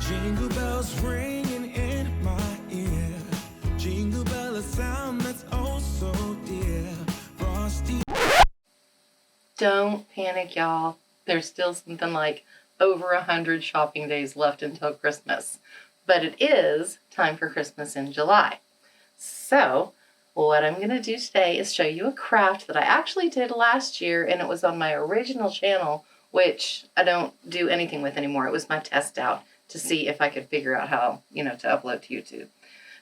Jingle bells ringing in my ear. Jingle bell, a sound that's oh so dear. Frosty. Don't panic, y'all. There's still something like over 100 shopping days left until Christmas. But it is time for Christmas in July. So what I'm going to do today is show you a craft that I actually did last year, and it was on my original channel, which I don't do anything with anymore. It was my test out to see if I could figure out how, to upload to YouTube.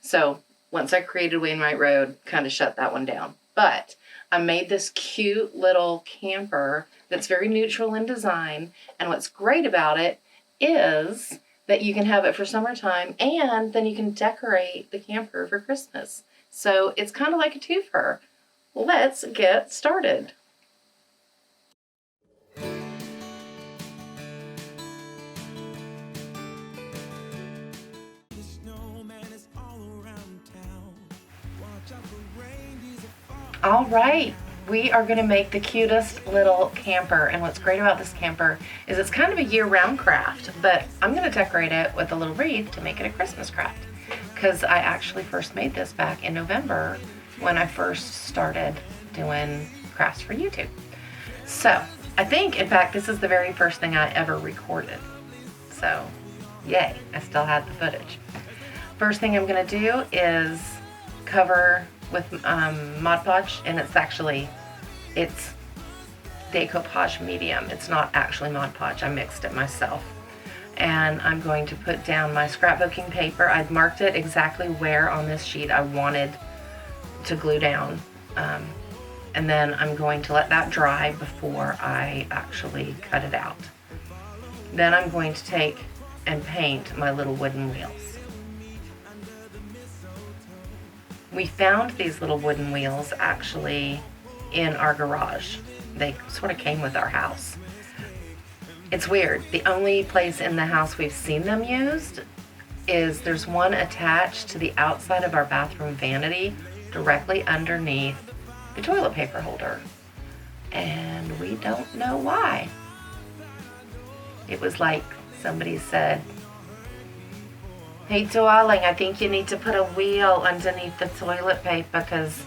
So once I created Wainwright Road, kind of shut that one down. But I made this cute little camper that's very neutral in design. And what's great about it is that you can have it for summertime, and then you can decorate the camper for Christmas. So it's kind of like a twofer. Let's get started. All right, we are going to make the cutest little camper, and what's great about this camper is it's kind of a year-round craft, but I'm going to decorate it with a little wreath to make it a Christmas craft, because I actually first made this back in November when I first started doing crafts for YouTube. So I think, in fact, this is the very first thing I ever recorded, so yay, I still had the footage. First thing I'm going to do is cover with Mod Podge, and it's decoupage medium. It's not actually Mod Podge. I mixed it myself. And I'm going to put down my scrapbooking paper. I'd marked it exactly where on this sheet I wanted to glue down. And then I'm going to let that dry before I actually cut it out. Then I'm going to take and paint my little wooden wheels. We found these little wooden wheels actually in our garage. They sort of came with our house. It's weird. The only place in the house we've seen them used is there's one attached to the outside of our bathroom vanity directly underneath the toilet paper holder. And we don't know why. It was like somebody said, "Hey, darling, I think you need to put a wheel underneath the toilet paper because,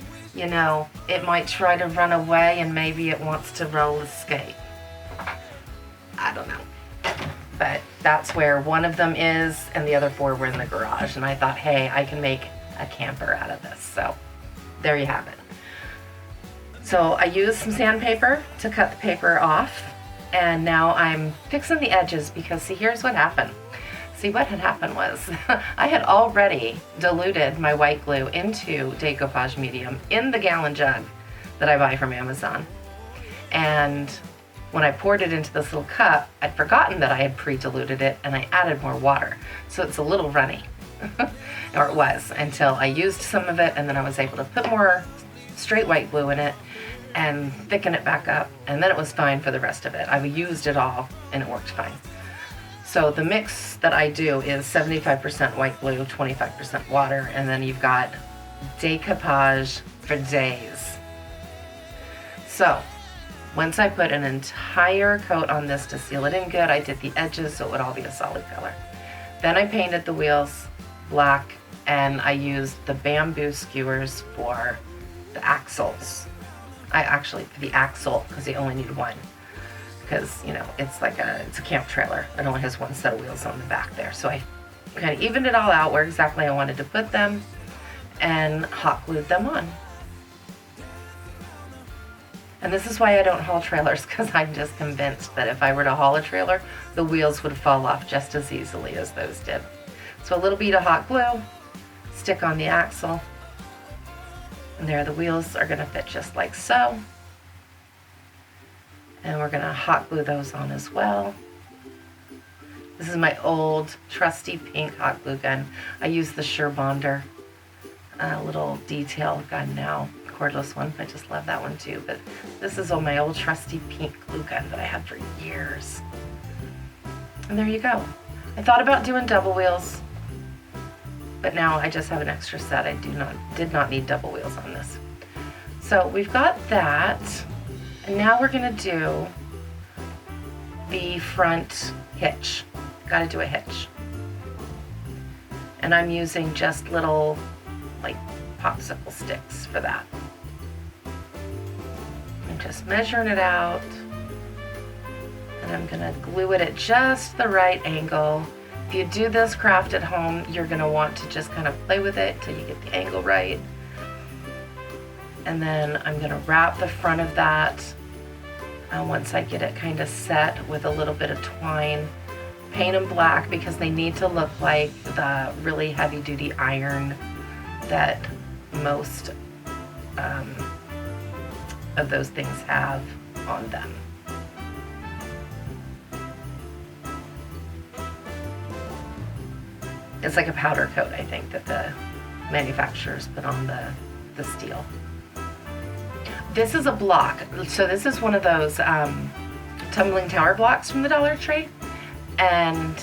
it might try to run away and maybe it wants to roller skate." I don't know. But that's where one of them is, and the other 4 were in the garage. And I thought, hey, I can make a camper out of this. So there you have it. So I used some sandpaper to cut the paper off. And now I'm fixing the edges because, see, here's what happened. See, what had happened was I had already diluted my white glue into decoupage medium in the gallon jug that I buy from Amazon. And when I poured it into this little cup, I'd forgotten that I had pre-diluted it, and I added more water. So it's a little runny, or it was, until I used some of it, and then I was able to put more straight white glue in it and thicken it back up, and then it was fine for the rest of it. I used it all, and it worked fine. So the mix that I do is 75% white glue, 25% water, and then you've got decoupage for days. So once I put an entire coat on this to seal it in good, I did the edges so it would all be a solid color. Then I painted the wheels black, and I used the bamboo skewers for the axles. For the axle, because you only need one. Because, it's a camp trailer. It only has one set of wheels on the back there. So I kind of evened it all out where exactly I wanted to put them and hot glued them on. And this is why I don't haul trailers, because I'm just convinced that if I were to haul a trailer, the wheels would fall off just as easily as those did. So a little bead of hot glue, stick on the axle, and there the wheels are going to fit just like so. And we're going to hot glue those on as well. This is my old trusty pink hot glue gun. I use the Surebonder little detail gun now, cordless one. I just love that one too. But this is my old trusty pink glue gun that I had for years. And there you go. I thought about doing double wheels, but now I just have an extra set. I did not need double wheels on this. So we've got that. And now we're going to do the front hitch. Got to do a hitch. And I'm using just little, like, popsicle sticks for that. I'm just measuring it out. And I'm gonna glue it at just the right angle. If you do this craft at home, you're gonna want to just kind of play with it until you get the angle right. And then I'm gonna wrap the front of that once I get it kind of set with a little bit of twine. Paint them black because they need to look like the really heavy duty iron that most of those things have on them. It's like a powder coat, I think, that the manufacturers put on the steel. This is a block. So this is one of those tumbling tower blocks from the Dollar Tree. And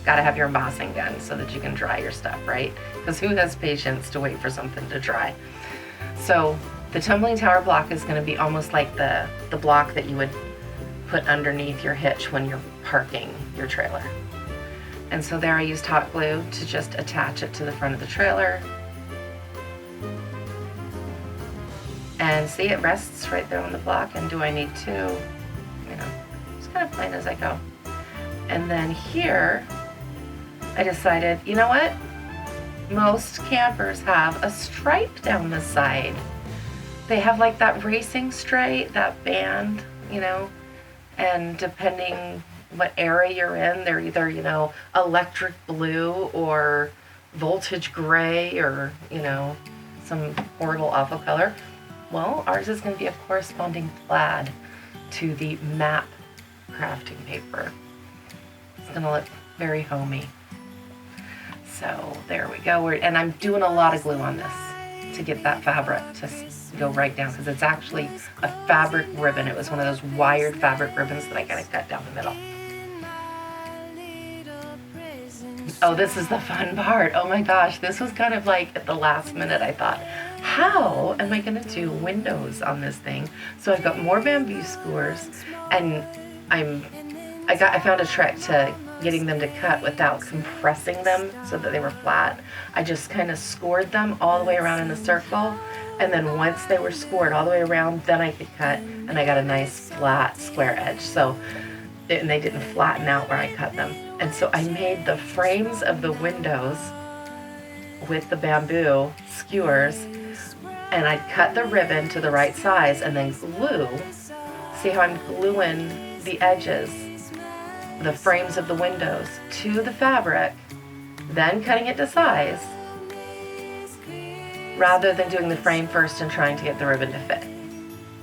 gotta have your embossing done so that you can dry your stuff, right? Because who has patience to wait for something to dry? So the tumbling tower block is gonna be almost like the block that you would put underneath your hitch when you're parking your trailer. And so there I used hot glue to just attach it to the front of the trailer. And see, it rests right there on the block, and do I need to, you know, just kind of plain as I go. And then here, I decided, you know what? Most campers have a stripe down the side. They have like that racing stripe, that band, you know, and depending what area you're in, they're either, you know, electric blue or voltage gray or, you know, some horrible awful color. Well, ours is going to be a corresponding plaid to the map crafting paper. It's going to look very homey. So there we go. And I'm doing a lot of glue on this to get that fabric to go right down, because it's actually a fabric ribbon. It was one of those wired fabric ribbons that I kind of cut down the middle. Oh, this is the fun part. Oh my gosh, this was kind of like at the last minute. I thought, how am I going to do windows on this thing? So I've got more bamboo skewers, and I found a trick to getting them to cut without compressing them so that they were flat. I just kind of scored them all the way around in a circle, and then once they were scored all the way around, then I could cut, and I got a nice flat square edge. So, and they didn't flatten out where I cut them. And so I made the frames of the windows with the bamboo skewers, and I cut the ribbon to the right size and then glue. See how I'm gluing the edges, the frames of the windows to the fabric, then cutting it to size, rather than doing the frame first and trying to get the ribbon to fit.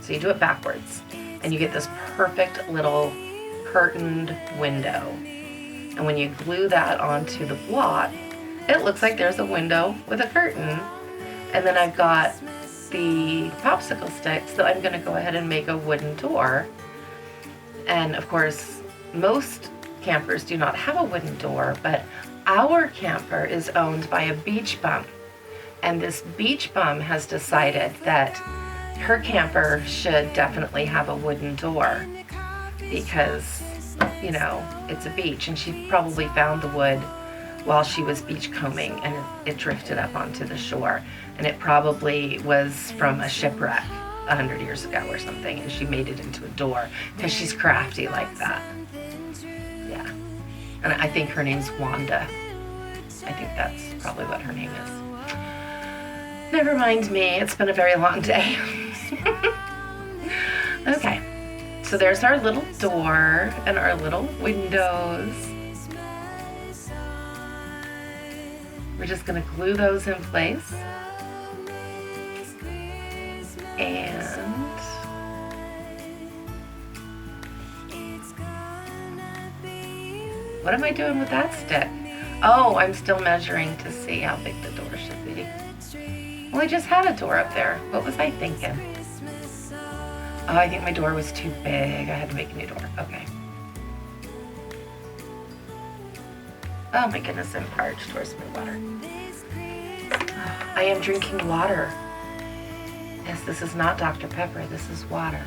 So you do it backwards, and you get this perfect little curtained window. And when you glue that onto the block, it looks like there's a window with a curtain. And then I've got the popsicle sticks that I'm going to go ahead and make a wooden door. And of course, most campers do not have a wooden door, but our camper is owned by a beach bum. And this beach bum has decided that her camper should definitely have a wooden door because, you know, it's a beach, and she probably found the wood while she was beach combing, and it drifted up onto the shore. And it probably was from a shipwreck 100 years ago or something, and she made it into a door because she's crafty like that. Yeah. And I think her name's Wanda. I think that's probably what her name is. Never mind me, it's been a very long day. Okay. So there's our little door and our little windows. We're just going to glue those in place. And what am I doing with that stick? Oh, I'm still measuring to see how big the door should be. Well, I just had a door up there. What was I thinking? Oh, I think my door was too big. I had to make a new door. Okay. Oh my goodness, I'm parched. Where's my water? Oh, I am drinking water. Yes, this is not Dr. Pepper. This is water.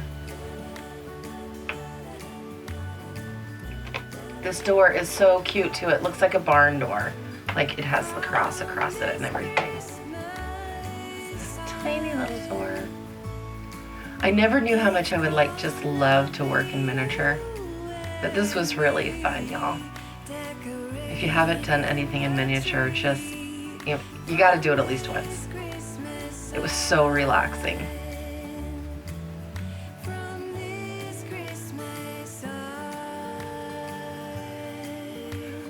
This door is so cute too. It looks like a barn door. Like it has lacrosse across it and everything. This tiny little door. I never knew how much I would like just love to work in miniature, but this was really fun, y'all. If you haven't done anything in miniature, just, you got to do it at least once. It was so relaxing.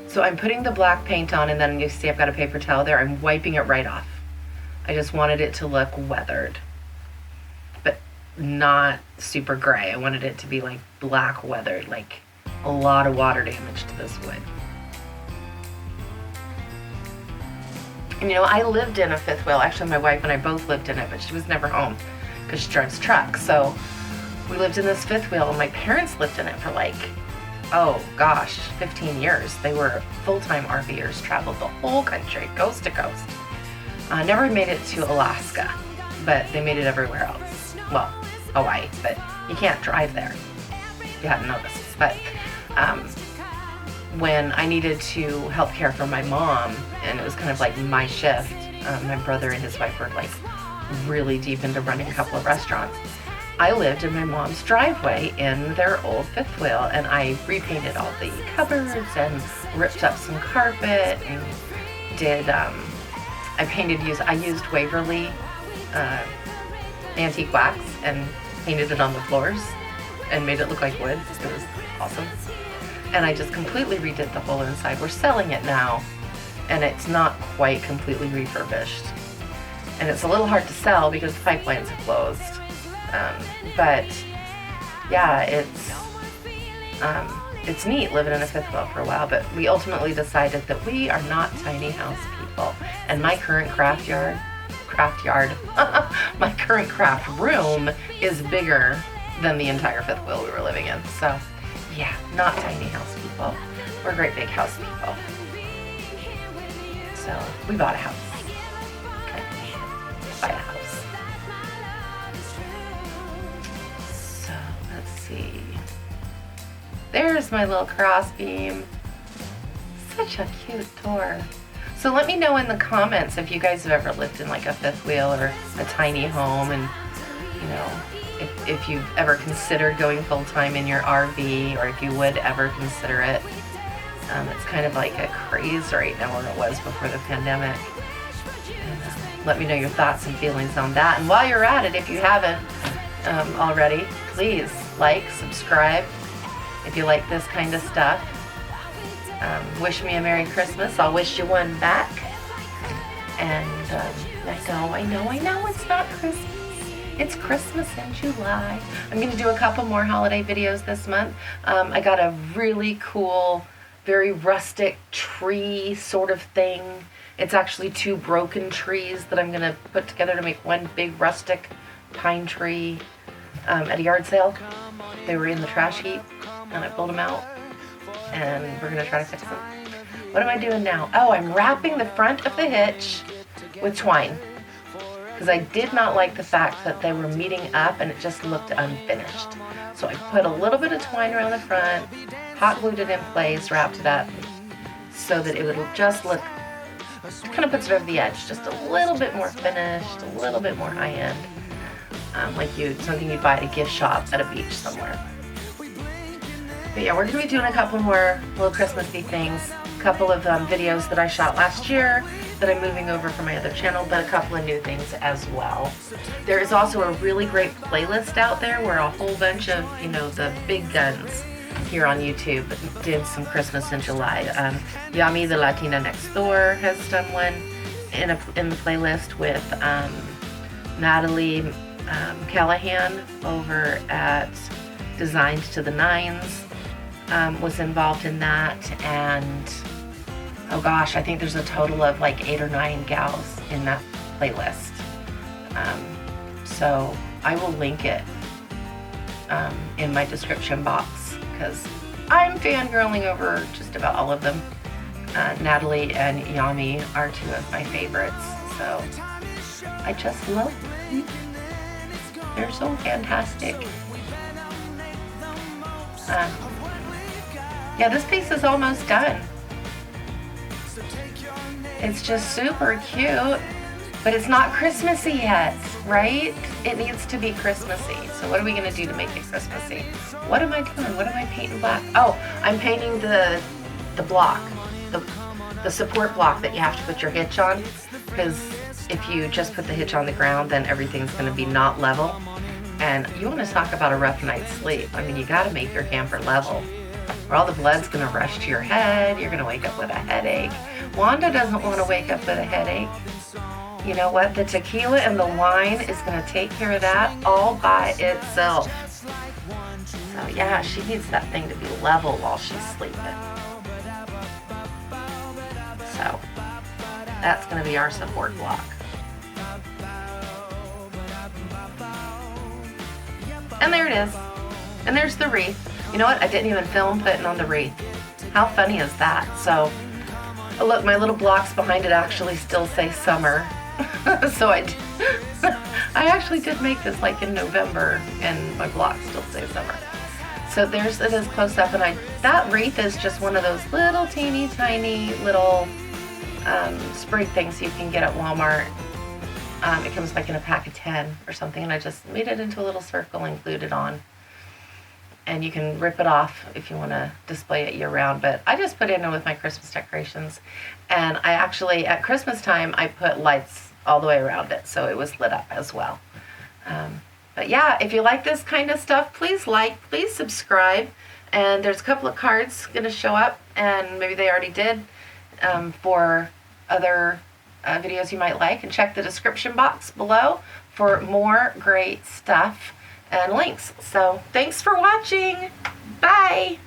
So I'm putting the black paint on, and then you see I've got a paper towel there. I'm wiping it right off. I just wanted it to look weathered, but not super gray. I wanted it to be like black weathered, like a lot of water damage to this wood. And I lived in a fifth wheel. Actually, my wife and I both lived in it, but she was never home because she drives trucks. So we lived in this fifth wheel, and my parents lived in it for like, oh gosh, 15 years. They were full-time RVers, traveled the whole country, coast to coast. Never made it to Alaska, but they made it everywhere else. Well, Hawaii, but you can't drive there. You hadn't noticed. But when I needed to help care for my mom, and it was kind of like my shift, my brother and his wife were like really deep into running a couple of restaurants. I lived in my mom's driveway in their old fifth wheel, and I repainted all the cupboards and ripped up some carpet and did, I used Waverly antique wax and painted it on the floors and made it look like wood. It was awesome. And I just completely redid the whole inside. We're selling it now, and it's not quite completely refurbished. And it's a little hard to sell because the pipelines are closed. But yeah, it's neat living in a fifth wheel for a while, but we ultimately decided that we are not tiny house people. And my current craft room is bigger than the entire fifth wheel we were living in. So yeah, not tiny house people. We're great big house people. So we bought a house. Okay. Buy a house. So let's see. There's my little crossbeam. Such a cute door. So let me know in the comments if you guys have ever lived in like a fifth wheel or a tiny home, and if you've ever considered going full-time in your RV, or if you would ever consider it. It's kind of like a craze right now, or it was before the pandemic. And, let me know your thoughts and feelings on that. And while you're at it, if you haven't already, please like, subscribe if you like this kind of stuff. Wish me a Merry Christmas. I'll wish you one back. And I know it's not Christmas. It's Christmas in July. I'm going to do a couple more holiday videos this month. I got a really cool, very rustic tree sort of thing. It's actually two broken trees that I'm going to put together to make one big rustic pine tree at a yard sale. They were in the trash heap, and I pulled them out, and we're going to try to fix them. What am I doing now? Oh, I'm wrapping the front of the hitch with twine, because I did not like the fact that they were meeting up and it just looked unfinished. So I put a little bit of twine around the front, hot glued it in place, wrapped it up so that it would just look, kind of puts it over the edge, just a little bit more finished, a little bit more high-end, like something you'd buy at a gift shop at a beach somewhere. But yeah, we're going to be doing a couple more little Christmassy things, a couple of videos that I shot last year that I'm moving over from my other channel, but a couple of new things as well. There is also a really great playlist out there where a whole bunch of, the big guns here on YouTube did some Christmas in July. Yami, the Latina next door, has done one in the playlist with Natalie Callahan over at Designed to the Nines. Was involved in that, and oh gosh, I think there's a total of like 8 or 9 gals in that playlist. So I will link it in my description box, because I'm fangirling over just about all of them. Natalie and Yami are two of my favorites, so I just love them. They're so fantastic. Yeah, this piece is almost done. It's just super cute, but it's not Christmassy yet, right? It needs to be Christmassy. So what are we gonna do to make it Christmassy? What am I doing? What am I painting black? Oh, I'm painting the block, the support block that you have to put your hitch on, because if you just put the hitch on the ground, then everything's gonna be not level. And you wanna talk about a rough night's sleep. I mean, you gotta make your camper level, or all the blood's gonna rush to your head. You're gonna wake up with a headache. Wanda doesn't want to wake up with a headache. You know what? The tequila and the wine is gonna take care of that all by itself. So yeah, she needs that thing to be level while she's sleeping. So that's gonna be our support block. And there it is. And there's the wreath. You know what? I didn't even film putting on the wreath. How funny is that? So, oh, look, my little blocks behind it actually still say summer. So I actually did make this like in November, and my blocks still say summer. So there's it is close up, and that wreath is just one of those little teeny tiny little sprig things you can get at Walmart. It comes like in a pack of 10 or something, and I just made it into a little circle and glued it on. And you can rip it off if you want to display it year round, but I just put it in with my Christmas decorations. And I actually, at Christmas time, I put lights all the way around it, so it was lit up as well. But yeah, if you like this kind of stuff, please like, please subscribe. And there's a couple of cards going to show up, and maybe they already did, for other videos you might like. And check the description box below for more great stuff and links. So thanks for watching. Bye.